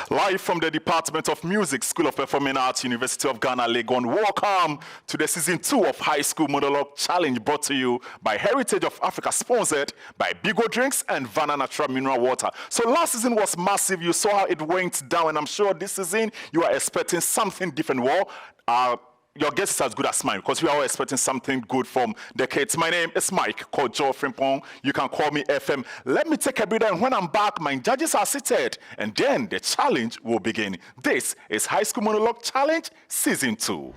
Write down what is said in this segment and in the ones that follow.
Live from the Department of Music, School of Performing Arts, University of Ghana, Legon. Welcome to the Season 2 of High School Monologue Challenge, brought to you by Heritage of Africa, sponsored by Bigo Drinks and Vanna Natural Mineral Water. So last season was massive. You saw how it went down, and I'm sure this season you are expecting something different. Well, your guess is as good as mine, because we are all expecting something good from the kids. My name is Mike, called Joe Frimpong. You can call me FM. Let me take a breather, and when I'm back, my judges are seated, and then the challenge will begin. This is High School Monologue Challenge Season 2.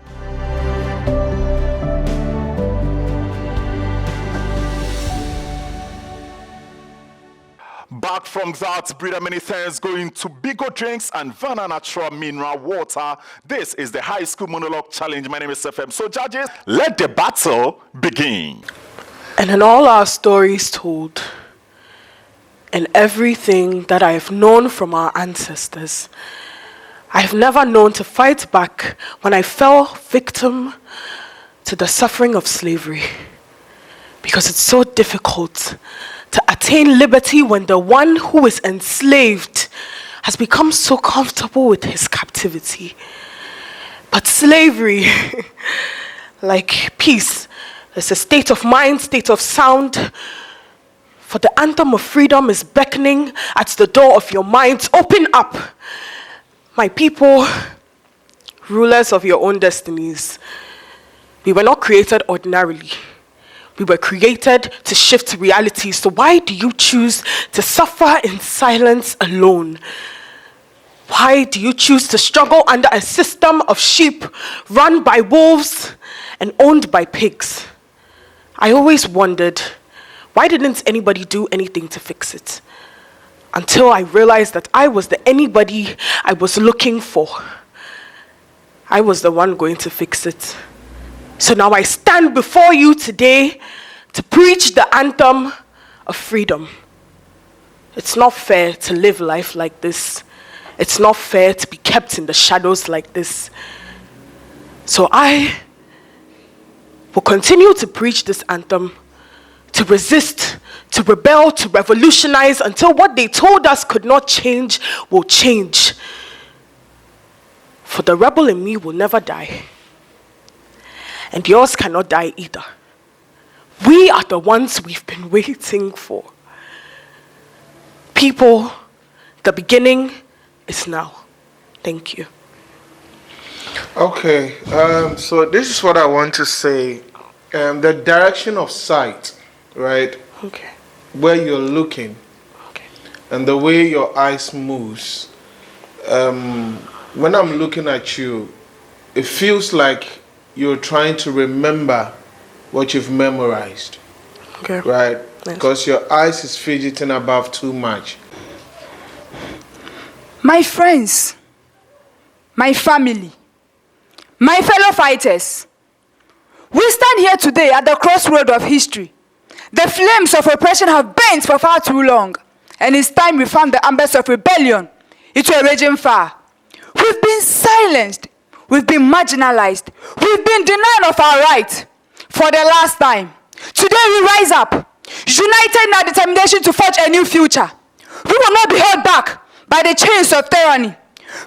Back from that, breather, many thanks going to Bigo Drinks and Vanna Natural Mineral Water. This is the High School Monologue Challenge. My name is FM. So judges, let the battle begin. And in all our stories told, and everything that I have known from our ancestors, I have never known to fight back when I fell victim to the suffering of slavery. Because it's so difficult to attain liberty when the one who is enslaved has become so comfortable with his captivity. But slavery, like peace, is a state of mind, state of sound. For the anthem of freedom is beckoning at the door of your minds. Open up, my people, rulers of your own destinies. We were not created ordinarily. We were created to shift reality. So why do you choose to suffer in silence alone? Why do you choose to struggle under a system of sheep run by wolves and owned by pigs? I always wondered, why didn't anybody do anything to fix it? Until I realized that I was the anybody I was looking for. I was the one going to fix it. So now I stand before you today to preach the anthem of freedom. It's not fair to live life like this. It's not fair to be kept in the shadows like this. So I will continue to preach this anthem, to resist, to rebel, to revolutionize until what they told us could not change will change. For the rebel in me will never die. And yours cannot die either. We are the ones we've been waiting for. People, the beginning is now. Thank you. Okay, so this is what I want to say. The direction of sight, right? Okay. Where you're looking, Okay. and the way your eyes moves. When I'm looking at you, it feels like you're trying to remember what you've memorized, Okay. right? Yes. Because your eyes is fidgeting above too much. My friends, my family, my fellow fighters, we stand here today at the crossroad of history. The flames of oppression have burnt for far too long, and it's time we found the embers of rebellion into a raging fire. We've been silenced. We've been marginalized. We've been denied of our right for the last time. Today we rise up, united in our determination to forge a new future. We will not be held back by the chains of tyranny.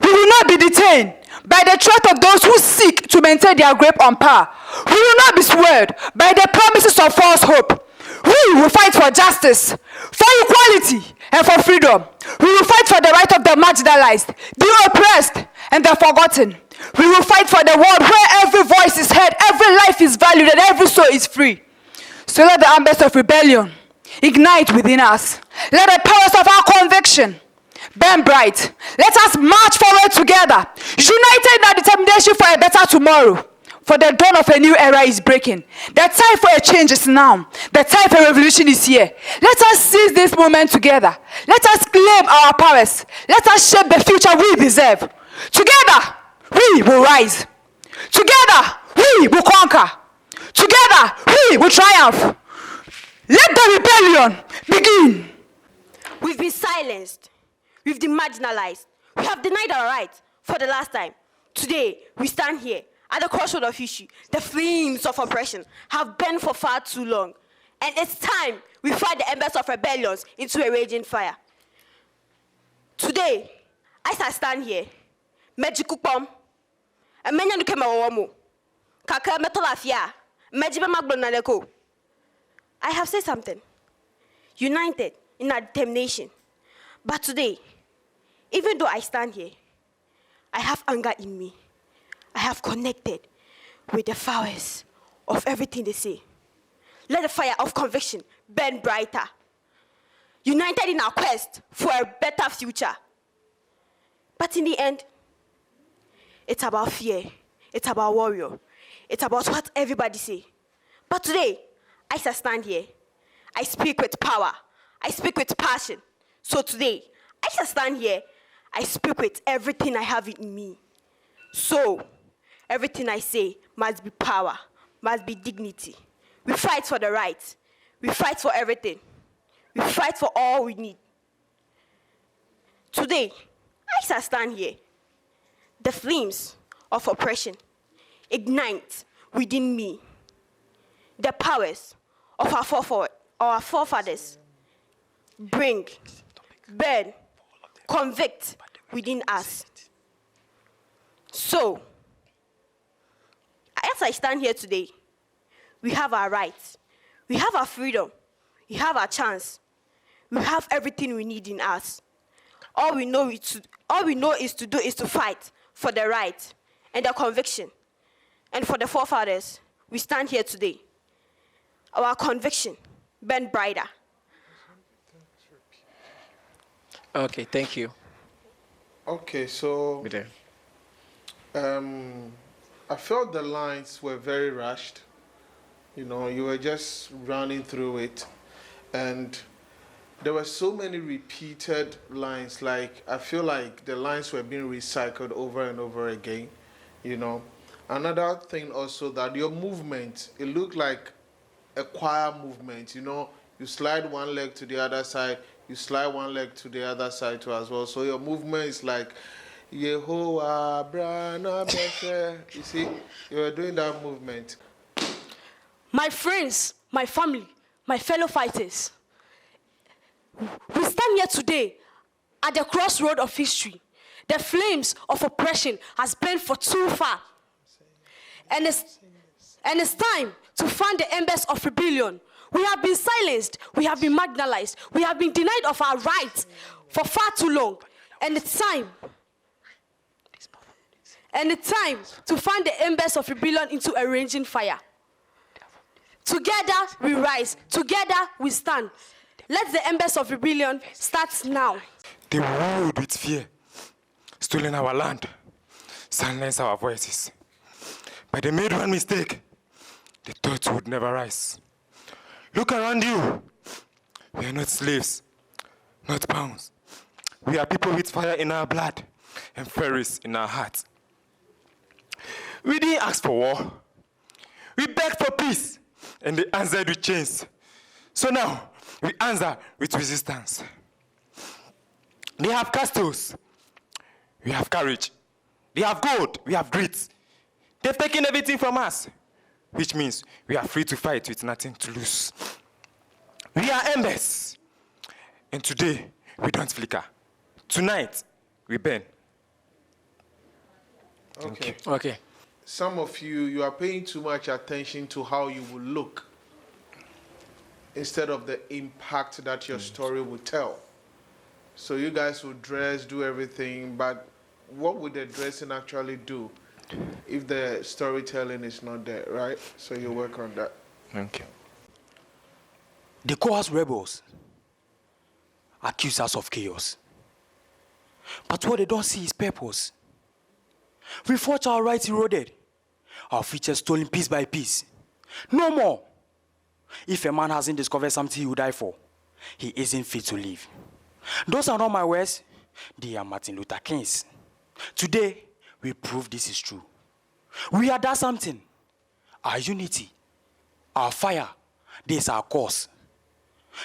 We will not be detained by the threat of those who seek to maintain their grip on power. We will not be swayed by the promises of false hope. We will fight for justice, for equality, and for freedom. We will fight for the right of the marginalized, the oppressed, and the forgotten. We will fight for the world where every voice is heard, every life is valued, and every soul is free. So let the embers of rebellion ignite within us. Let the powers of our conviction burn bright. Let us march forward together, united in our determination for a better tomorrow. For the dawn of a new era is breaking. The time for a change is now. The time for a revolution is here. Let us seize this moment together. Let us claim our powers. Let us shape the future we deserve. Together, we will rise. Together, we will conquer. Together, we will triumph. Let the rebellion begin. We've been silenced. We've been marginalized. We have denied our rights for the last time. Today, we stand here at the crossroad of history. The flames of oppression have burned for far too long. And it's time we fight the embers of rebellions into a raging fire. Today, As I stand here, Mejikupom, a menya no kema womo, Kaka metolafia, Mejibe magbonaleko. I have said something. United in our determination. But today, even though I stand here, I have anger in me. I have connected with the fires of everything they say. Let the fire of conviction burn brighter. United in our quest for a better future. But in the end, it's about fear. It's about warrior. It's about what everybody say. But today, as I stand here, I speak with power. I speak with passion. So today, as I stand here, I speak with everything I have in me. So, everything I say must be power, must be dignity. We fight for the right. We fight for everything. We fight for all we need. Today, as I stand here, the flames of oppression ignite within me. The powers of our forefathers bring, burn, convict within us. So, as I stand here today, we have our rights, we have our freedom, we have our chance, we have everything we need in us. All we know is to fight for the right and the conviction. And for the forefathers, we stand here today. Our conviction burn brighter. Okay, thank you. Okay, so Be there. I felt the lines were very rushed. You know, you were just running through it, and there were so many repeated lines. Like, I feel like the lines were being recycled over and over again. You know, another thing also, that your movement, it looked like a choir movement. You know, you slide one leg to the other side, you slide one leg to the other side too as well. So your movement is like Yehovah Brana Beshe. You see, you were doing that movement. My friends, my family, my fellow fighters, we stand here today at the crossroad of history. The flames of oppression has burned for too far. And it's time to fan the embers of rebellion. We have been silenced, we have been marginalized, we have been denied of our rights for far too long. And it's time to fan the embers of rebellion into a raging fire. Together we rise, together we stand. Let the embers of rebellion start now. They ruled with fear, stolen our land, silenced our voices. But they made one mistake. They thought we would never rise. Look around you. We are not slaves, not pawns. We are people with fire in our blood and furies in our hearts. We didn't ask for war. We begged for peace, and they answered with chains. So now, we answer with resistance. They have castles. We have courage. They have gold. We have grit. They've taken everything from us, which means we are free to fight with nothing to lose. We are embers. And today, we don't flicker. Tonight, we burn. Okay. Okay. Some of you are paying too much attention to how you will look instead of the impact that your story will tell. So you guys will dress, do everything, but what would the dressing actually do if the storytelling is not there, right? So you work on that. Thank you. They call us rebels, accuse us of chaos. But what they don't see is purpose. We fought our rights eroded, our futures stolen piece by piece. No more. If a man hasn't discovered something he will die for, he isn't fit to live. Those are not my words, they are Martin Luther King's. Today, we prove this is true. We are that something. Our unity, our fire, this is our cause.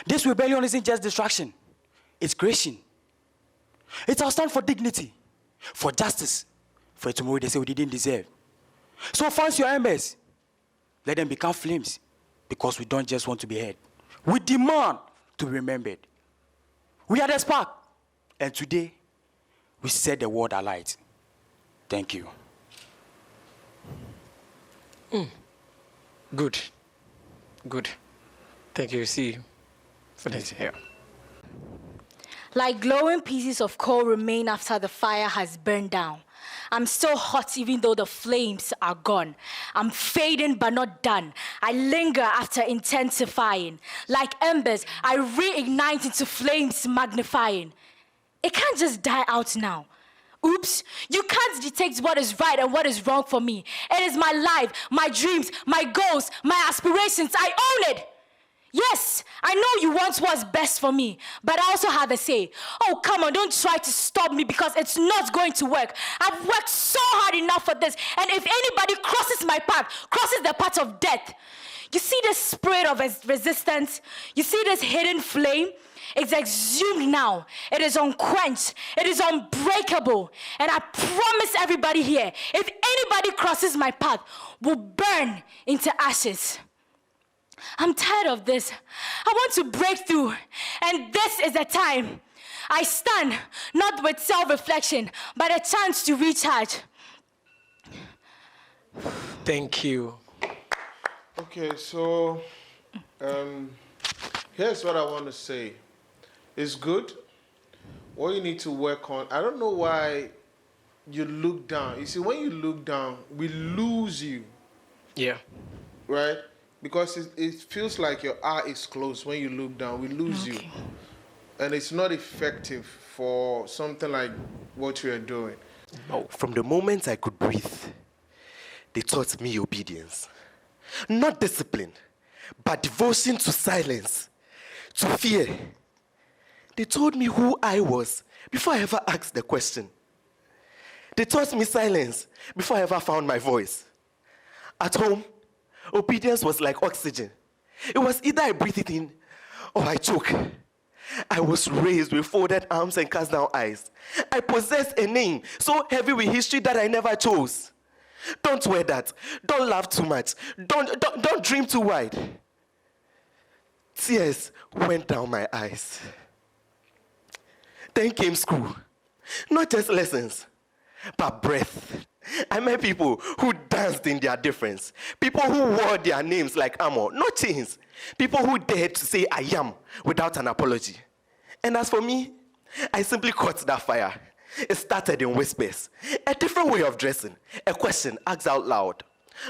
This rebellion isn't just distraction, it's creation. It's our stand for dignity, for justice, for a tomorrow they say we didn't deserve. So fancy your embers. Let them become flames, because we don't just want to be heard. We demand to be remembered. We are the spark, and today, we set the world alight. Thank you. Good. Good. Thank you. See you. Finish here. Like glowing pieces of coal remain after the fire has burned down. I'm still hot even though the flames are gone. I'm fading but not done. I linger after intensifying. Like embers, I reignite into flames magnifying. It can't just die out now. Oops, you can't detect what is right and what is wrong for me. It is my life, my dreams, my goals, my aspirations. I own it. Yes, I know you want what's best for me, but I also have a say. Oh, come on, don't try to stop me because it's not going to work. I've worked so hard enough for this, and if anybody crosses my path, crosses the path of death, you see this spirit of resistance? You see this hidden flame? It's exhumed now. It is unquenched. It is unbreakable. And I promise everybody here, if anybody crosses my path, will burn into ashes. I'm tired of this. I want to break through, and this is the time. I stand, not with self-reflection, but a chance to recharge. Thank you. Okay, so here's what I want to say. It's good. What you need to work on, I don't know why you look down. You see, when you look down, we lose you, Yeah. right? Because it feels like your eye is closed when you look down. We lose you. And it's not effective for something like what you are doing. From the moment I could breathe, they taught me obedience. Not discipline, but devotion to silence, to fear. They told me who I was before I ever asked the question. They taught me silence before I ever found my voice. At home, obedience was like oxygen. It was either I breathe it in or I choke. I was raised with folded arms and cast down eyes. I possessed a name so heavy with history that I never chose. Don't wear that. Don't laugh too much. Don't dream too wide. Tears went down my eyes. Then came school. Not just lessons, but breath. I met people who danced in their difference. People who wore their names like armor, not chains. People who dared to say I am without an apology. And as for me, I simply caught that fire. It started in whispers. A different way of dressing. A question asked out loud.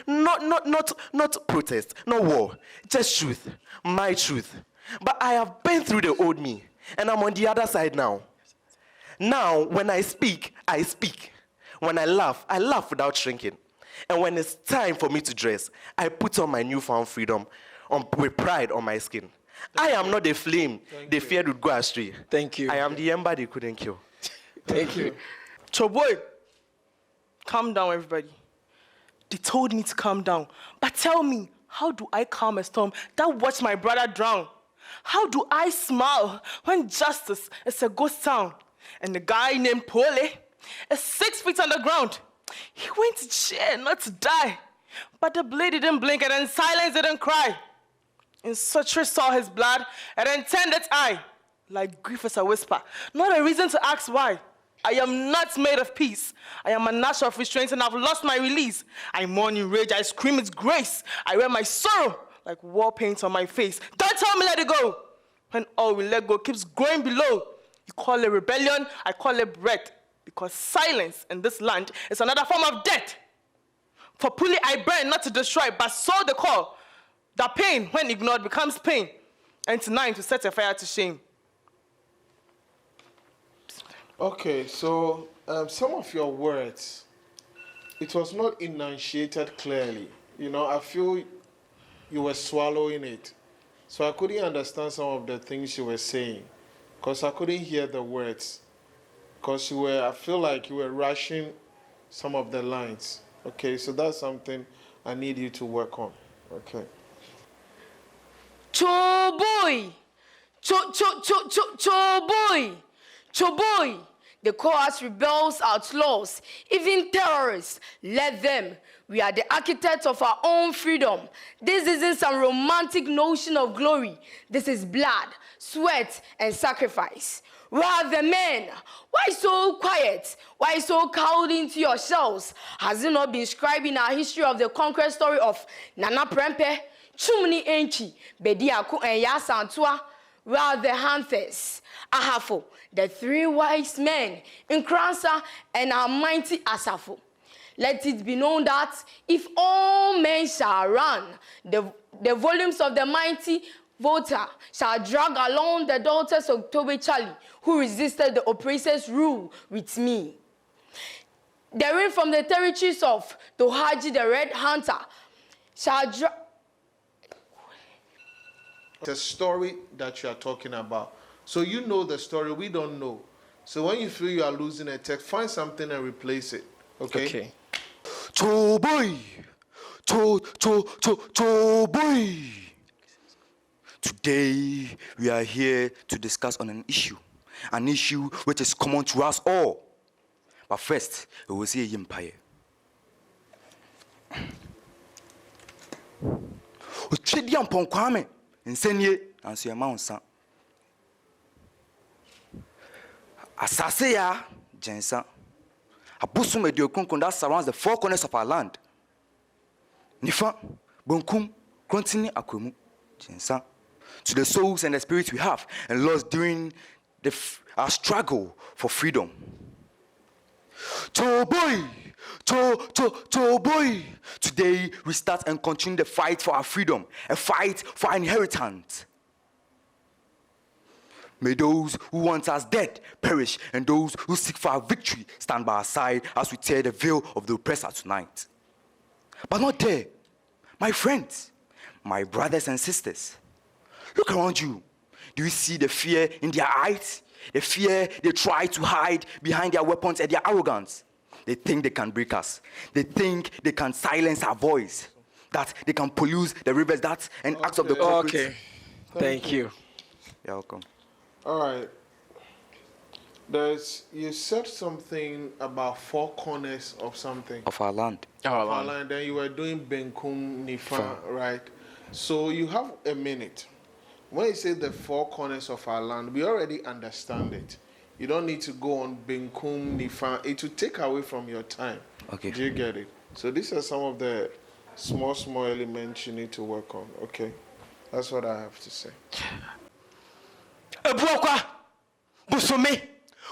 Not protest, not war. Just truth. My truth. But I have been through the old me. And I'm on the other side now. Now, when I speak, I speak. When I laugh without shrinking. And when it's time for me to dress, I put on my newfound freedom with pride on my skin. I am not the flame they feared would go astray. Thank you. I am the ember they couldn't kill. Thank you. Choboy, calm down, everybody. They told me to calm down. But tell me, how do I calm a storm that watched my brother drown? How do I smile when justice is a ghost town? And the guy named Pole is 6 feet underground. He went to jail not to die. But the blade didn't blink and then silence didn't cry. And Sotri saw his blood and then turned its eye. Like grief is a whisper, not a reason to ask why. I am not made of peace. I am a natural of restraint and I've lost my release. I mourn in rage, I scream its grace. I wear my sorrow like war paint on my face. Don't tell me let it go. When all we let go keeps growing below. You call it rebellion, I call it breath. Because silence in this land is another form of death. For pulling I burn not to destroy, but sow the call. That pain, when ignored, becomes pain. And tonight to set a fire to shame. Okay, so some of your words, it was not enunciated clearly. You know, I feel you were swallowing it. So I couldn't understand some of the things you were saying. Because I couldn't hear the words. Because I feel like you were rushing some of the lines. Okay, so that's something I need you to work on. Okay. Choboy! Choboy! Choboy! The cohorts, rebels, outlaws, even terrorists. Let them. We are the architects of our own freedom. This isn't some romantic notion of glory. This is blood, sweat, and sacrifice. Where are the men? Why so quiet? Why so cowed into your shells? Has it not been scribed in our history of the conquest story of Nana Prempe, Chumni Enchi, Bediako and Yasantua? Where are the hunters? Ahafo, the 3 wise men, Nkransa and our mighty Asafo. Let it be known that if all men shall run, the volumes of the mighty voter shall drag along the daughters of Toby Charlie, who resisted the oppressor's rule with me. The rain from the territories of Tohaji the Red Hunter shall drag. The story that you are talking about. So you know the story, we don't know. So when you feel you are losing a text, find something and replace it. Okay? Okay. Boy, boy. Today we are here to discuss on an issue which is common to us all. But first, we will see a empire. Ochedi ampon kwame nsenye anso ya maunsa. Asase ya jensa. Abusu mediokunkun that surrounds the 4 corners of our land. Nifa, bonkum, kontini akwemu, jensa. To the souls and the spirits we have and lost during our struggle for freedom. Boy. Today we start and continue the fight for our freedom, a fight for our inheritance. May those who want us dead perish, and those who seek for our victory stand by our side as we tear the veil of the oppressor tonight. But not there, my friends, my brothers and sisters. Look around you. Do you see the fear in their eyes? The fear they try to hide behind their weapons and their arrogance. They think they can break us. They think they can silence our voice. That they can pollute the rivers and acts of the corporate. Okay. Thank you. You're welcome. All right. You said something about 4 corners of something. Of our land. Our land. Then you were doing Benkum Nifa, right? So you have a minute. When you say the 4 corners of our land, we already understand it. You don't need to go on Benkum Nifa. It will take away from your time. Okay. Do you get it? So these are some of the small elements you need to work on. Okay. That's what I have to say. Ebuokwa, Busome,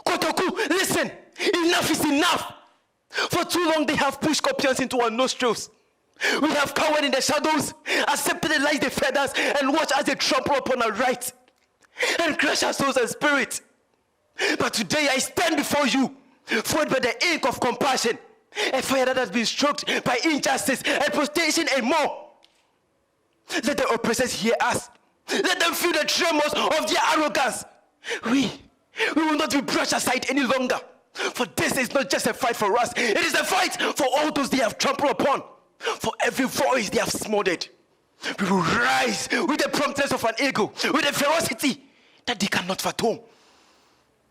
Kotoku, listen, enough is enough. For too long they have pushed scorpions into our nostrils. We have cowered in the shadows, accepted the lies they fed us, and watched as they trample upon our rights and crush our souls and spirits. But today I stand before you, fueled by the ink of compassion, a fire that has been stroked by injustice and prostration and more. Let the oppressors hear us. Let them feel the tremors of their arrogance. We will not be brushed aside any longer. For this is not just a fight for us. It is a fight for all those they have trampled upon. For every voice they have smothered. We will rise with the promptness of an eagle, with a ferocity that they cannot fathom.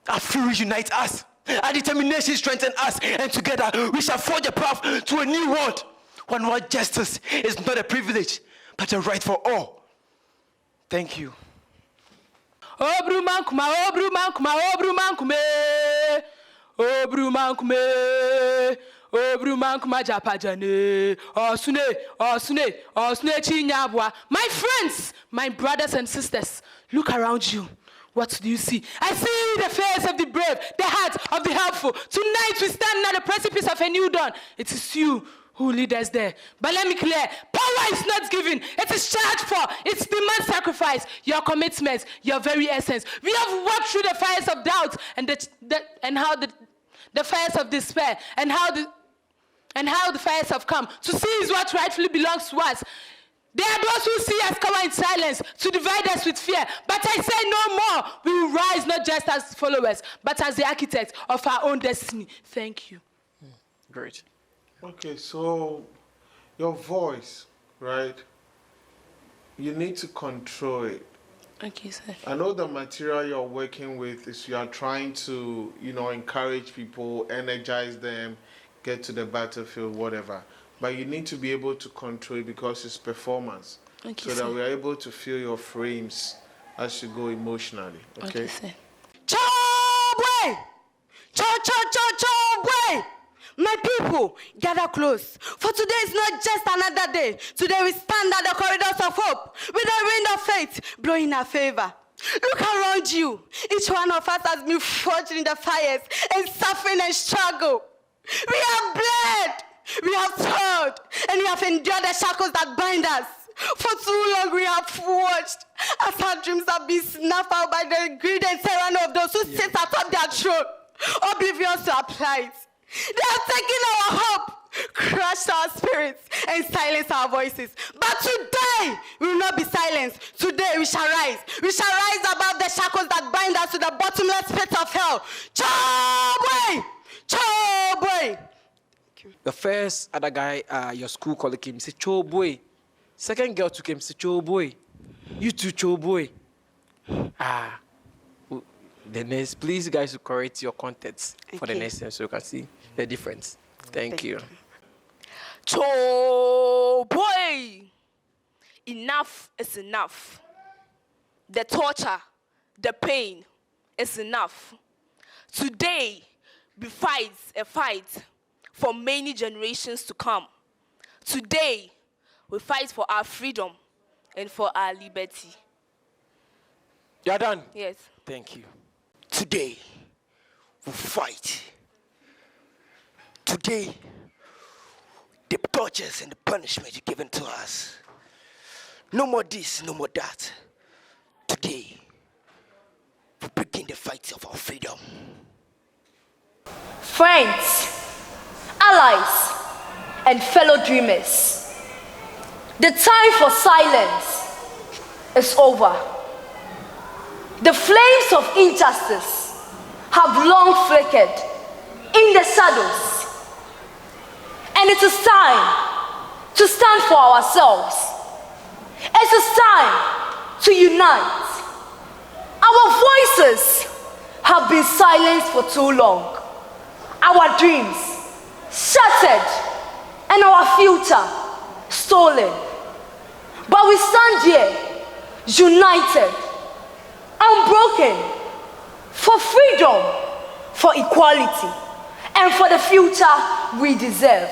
Our fury unites us. Our determination strengthens us. And together we shall forge a path to a new world. One where justice is not a privilege, but a right for all. Thank you. Obrumankuma, Obrumankuma, Obrumankume, Obrumankume, Obrumankuma Japajane, Osune Chinyabwa. My friends, my brothers and sisters, look around you. What do you see? I see the face of the brave, the heart of the helpful. Tonight we stand at the precipice of a new dawn. It is you who lead us there. But let me clear, power is not given. It is charged for. It demands sacrifice, your commitment, your very essence. We have walked through the fires of doubt and how the fires of despair and how the fires have come to seize what rightfully belongs to us. There are those who see us cower in silence to divide us with fear. But I say no more. We will rise not just as followers, but as the architects of our own destiny. Thank you. Great. Okay, so your voice, right? You need to control it. Okay, sir. I know the material you're working with is you are trying to, encourage people, energize them, get to the battlefield, whatever. But you need to be able to control it because it's performance. Okay, so sir. that we are able to feel your frames as you go emotionally. Okay? Okay, sir. Charge! Way! My people, gather close. For today is not just another day. Today we stand at the corridors of hope with the wind of faith blowing in our favor. Look around you. Each one of us has been forged in the fires and suffering and struggle. We have bled, we have toiled, and we have endured the shackles that bind us. For too long we have watched as our dreams have been snuffed out by the greed and tyranny of those who sit atop their throne, oblivious to our plight. They have taken our hope, crushed our spirits, and silenced our voices. But today, we will not be silenced. Today, we shall rise. We shall rise above the shackles that bind us to the bottomless pit of hell. Chobwe! Chobwe! The first other guy, your school colleague came, said, Cho boy. Second girl took him, said, Cho boy. You too, Cho boy. The next, please, guys, to correct your contents for the next time so you can see the difference. Thank you. Cho boy! Enough is enough. The torture, the pain is enough. Today, we fight a fight for many generations to come. Today, we fight for our freedom and for our liberty. You're done? Yes. Thank you. Today, we fight. Today, the tortures and the punishment you're given to us. No more this, no more that. Today, we begin the fight of our freedom. Friends, allies, and fellow dreamers, the time for silence is over. The flames of injustice have long flickered in the shadows, and it is time to stand for ourselves. It is time to unite. Our voices have been silenced for too long. Our dreams shattered and our future stolen. But we stand here united, unbroken, for freedom, for equality, and for the future we deserve.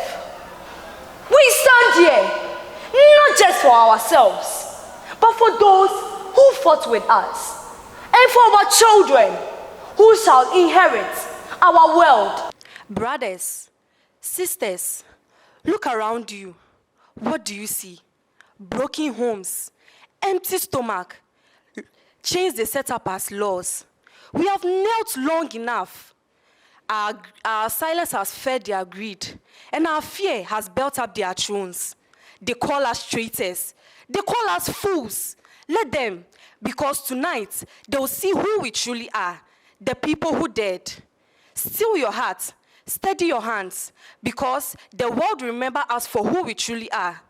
We stand here not just for ourselves, but for those who fought with us, and for our children who shall inherit our world. Brothers, sisters, look around you. What do you see? Broken homes, empty stomach, chains they set up as laws. We have knelt long enough. Our silence has fed their greed, and our fear has built up their thrones. They call us traitors. They call us fools. Let them, because tonight they will see who we truly are, the people who dared. Still your heart, steady your hands, because the world will remember us for who we truly are.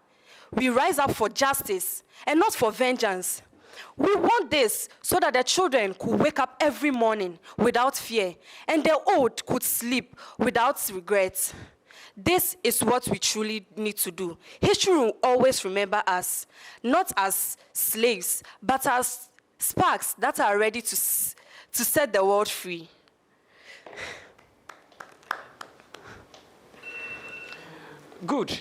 We rise up for justice and not for vengeance. We want this so that the children could wake up every morning without fear, and the old could sleep without regret. This is what we truly need to do. History will always remember us, not as slaves, but as sparks that are ready to set the world free. Good.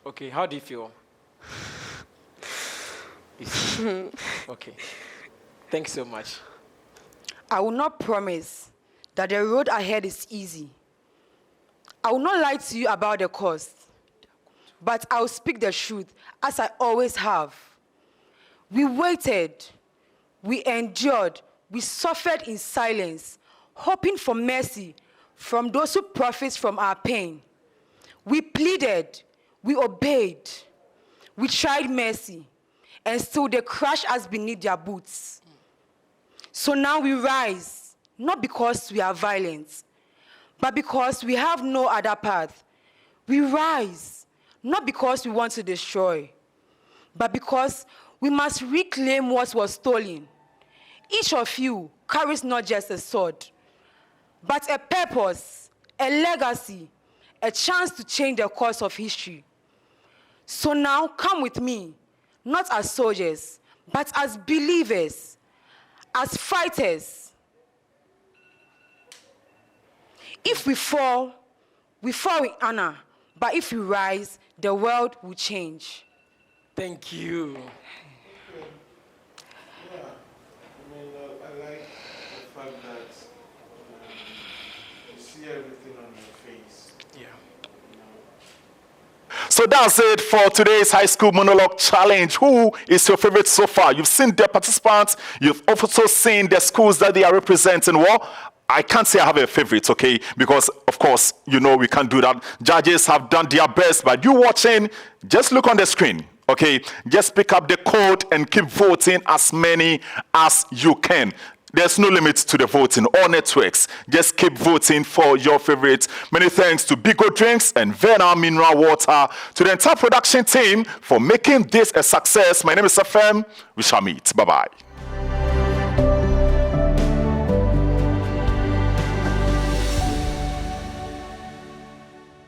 Okay, how do you feel? Okay. Thanks so much. I will not promise that the road ahead is easy. I will not lie to you about the cost, but I will speak the truth as I always have. We waited, we endured, we suffered in silence, hoping for mercy from those who profit from our pain. We pleaded, we obeyed, we tried mercy, and still they crushed us beneath their boots. So now we rise, not because we are violent, but because we have no other path. We rise, not because we want to destroy, but because we must reclaim what was stolen. Each of you carries not just a sword, but a purpose, a legacy, a chance to change the course of history. So now come with me, not as soldiers, but as believers, as fighters. If we fall with honor. But if we rise, the world will change. Thank you. Yeah, I mean, I like the fact that you see everything on your face. Yeah. So that's it for today's high school monologue challenge. Who is your favorite so far? You've seen the participants. You've also seen the schools that they are representing. Well, I can't say I have a favorite, okay? Because, of course, you know we can't do that. Judges have done their best, but you watching, just look on the screen, okay? Just pick up the code and keep voting as many as you can. There's no limit to the voting. All networks, just keep voting for your favorites. Many thanks to Bigo Drinks and Vena Mineral Water, to the entire production team for making this a success. My name is Safem. We shall meet. Bye-bye.